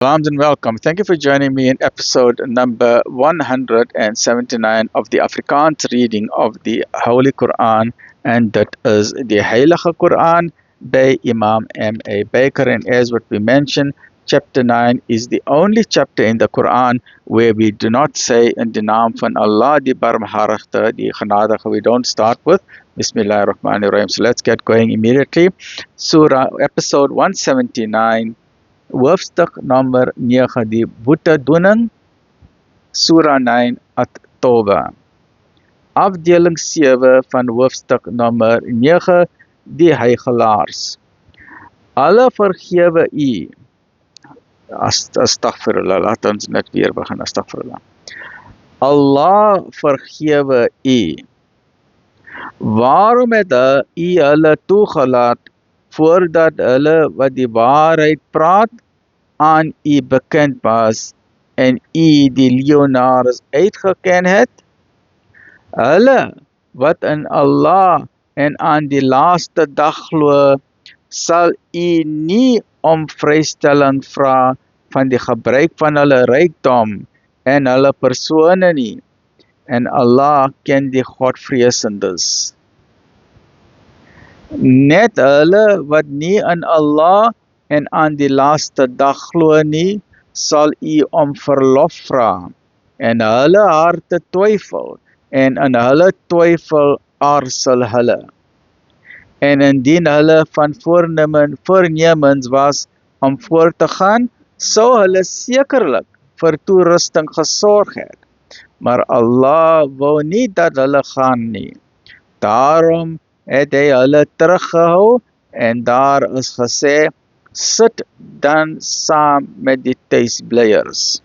Salams and welcome. Thank you for joining me in episode number 179 of the Afrikaans reading of the Holy Quran, and that is the Heilige Quran by Imam M.A. Baker. And as what we mentioned, chapter 9 is the only chapter in the Quran where we do not say in the naam van Allah, the Barmharigte, the Genadige. We don't start with Bismillah ar-Rahman ar-Rahim. So let's get going immediately. Surah, episode 179. Hoofstuk nommer 9, die boetedoening, Surah 9, At-Tawbah. Afdeling 7 van hoofstuk nommer 9, die heiligelaars. Alle vergewe u. Astaghfirullah, laat ons net weer begin, astaghfirullah. Allah vergewe u. Waarom het u hulle toegelaat voordat hulle wat die waarheid praat aan u bekend was en u die leeunaars uitgeken het? Hulle wat in Allah en aan die laaste dag glo, sal u nie om vrystelling vra van die gebruik van hulle rykdom en hulle persone nie. En Allah ken die Godvreesendes. Net hulle wat nie in Allah en aan die laaste dag glo nie, sal u om verlof vra. En hulle harte twyfel, en in hulle twyfel aarzel hulle. En indien hulle van voornemens was om voor te gaan, sou hulle sekerlik vir toerusting gesorg het. Maar Allah wou nie dat hulle gaan nie. Daarom het hy hulle teruggehou en daar is gesê, sit dan saam met die tuisblyers.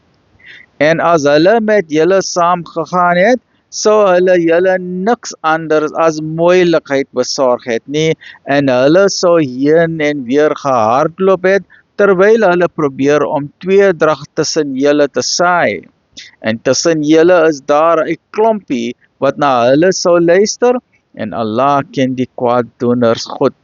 En as hulle met julle saam gegaan het, sou hulle julle niks anders as moeilikheid besorg het nie, en hulle sou heen en weer gehardloop het, terwyl hulle probeer om tweedrag tussen julle te saai. En tussen julle is daar 'n klompie wat na hulle sou luister, en Allah ken die kwaaddoeners goed.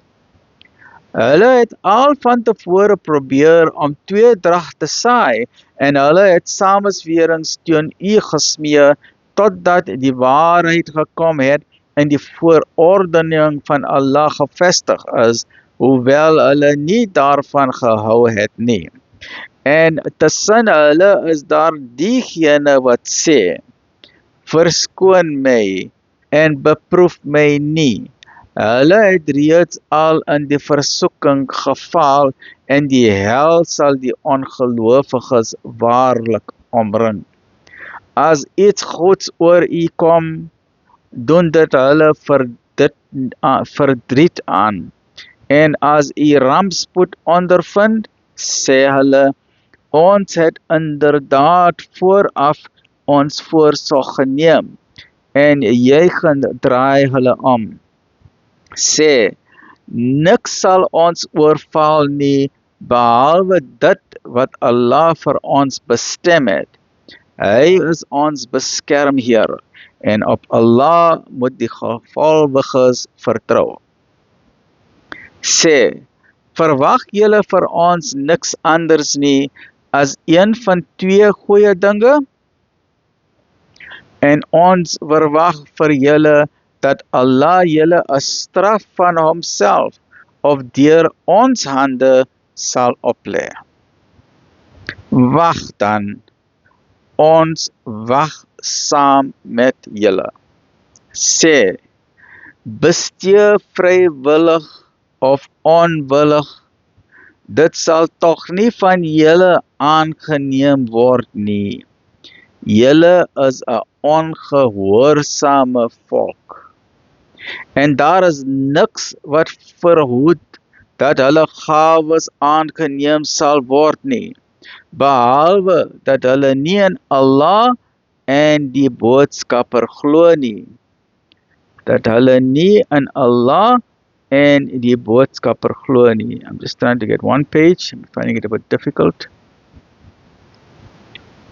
Hulle het al van tevore probeer om tweedrag te saai, en hulle het samenswerings teen u gesmee, totdat die waarheid gekom het en die voorordening van Allah gevestig is, hoewel hulle nie daarvan gehou het nie. En tussen hulle is daar diegene wat sê, verskoon my en beproef my nie. Hulle het reeds al in die versoeking geval en die hel sal die ongelowiges waarlik omring. As iets goeds oor u kom, doen dit hulle verdriet aan. En as u rampspoed ondervind, sê hulle, ons het inderdaad vooraf ons voorsorg geneem, en juigend draai hulle om. Sê, niks sal ons oorval nie, behalwe dit wat Allah vir ons bestem het. Hy is ons beskermheer, en op Allah moet die gelowiges vertrou. Sê, verwag julle vir ons niks anders nie, as een van twee goeie dinge? En ons verwag vir julle, dat Allah julle 'n straf van homself, of deur ons hande sal oplê. Wag dan, ons wag saam met julle. Sê, bestee vrywillig of onwillig, dit sal tog nie van julle aangeneem word nie. Julle is 'n ongehoorsame volk. En daar is niks wat verhoed dat hulle gawes aangeneem sal word nie, behalwe dat hulle nie in Allah en die boodskapper glo nie. Dat hulle nie in Allah en die boodskapper glo nie. I'm just trying to get one page. I'm finding it a bit difficult.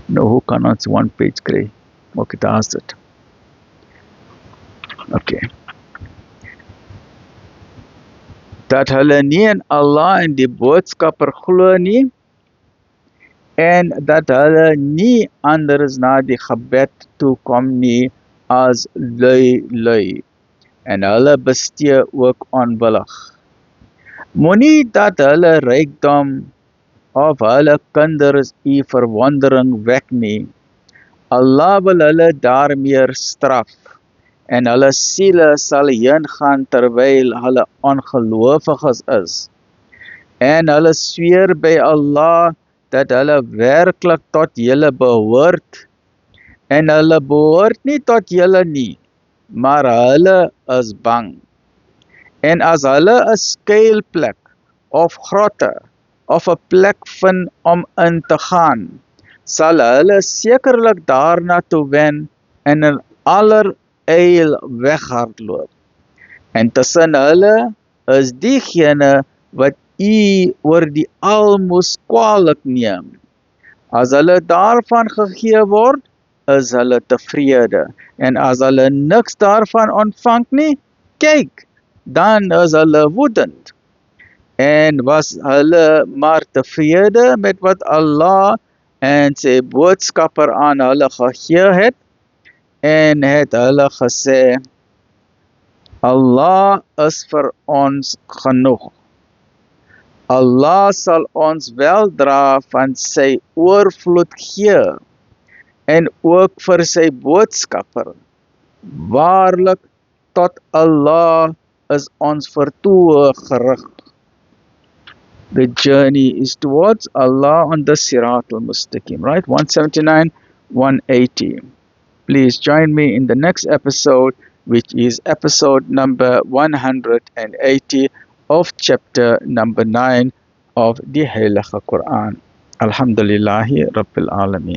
No, hoe kan ons one page kry? Okay, daar is dit. Okay. Dat hulle nie in Allah en die boodskapper glo nie, en dat hulle nie anders na die gebed toe kom nie as lui. En hulle bestee ook onwillig. Moenie dat hulle rykdom of hulle kinders u verwondering wek nie. Allah wil hulle daarmee straf en hulle siele sal heen gaan terwyl hulle ongelowiges is. En hulle sweer by Allah dat hulle werklik tot julle behoort en hulle behoort nie tot julle nie, maar hulle is bang. En as hulle 'n skuilplek of grotte of 'n plek vind om in te gaan, sal hulle sekerlik daarna toe wen en in alleryl weghardloop. En tussen hulle is diegene wat u oor die almoes kwaadlik neem. As hulle daarvan gegee word, is hulle tevrede. En as hulle niks daarvan ontvang nie, kyk, dan is hulle woedend. En was hulle maar tevrede met wat Allah en sy boodskapper aan hulle gegee het, en het hulle gesê, Allah is vir ons genoeg. Allah sal ons weldra van sy oorvloed gee, en ook vir sy boodskapper. Waarlik, tot Allah is ons vertoe gerig. The journey is towards Allah on the Sirat al-Mustaqim, right? 179, 180. Please join me in the next episode, which is episode number 180 of chapter number 9 of the Heilige Quran. Alhamdulillahi Rabbil Alameen.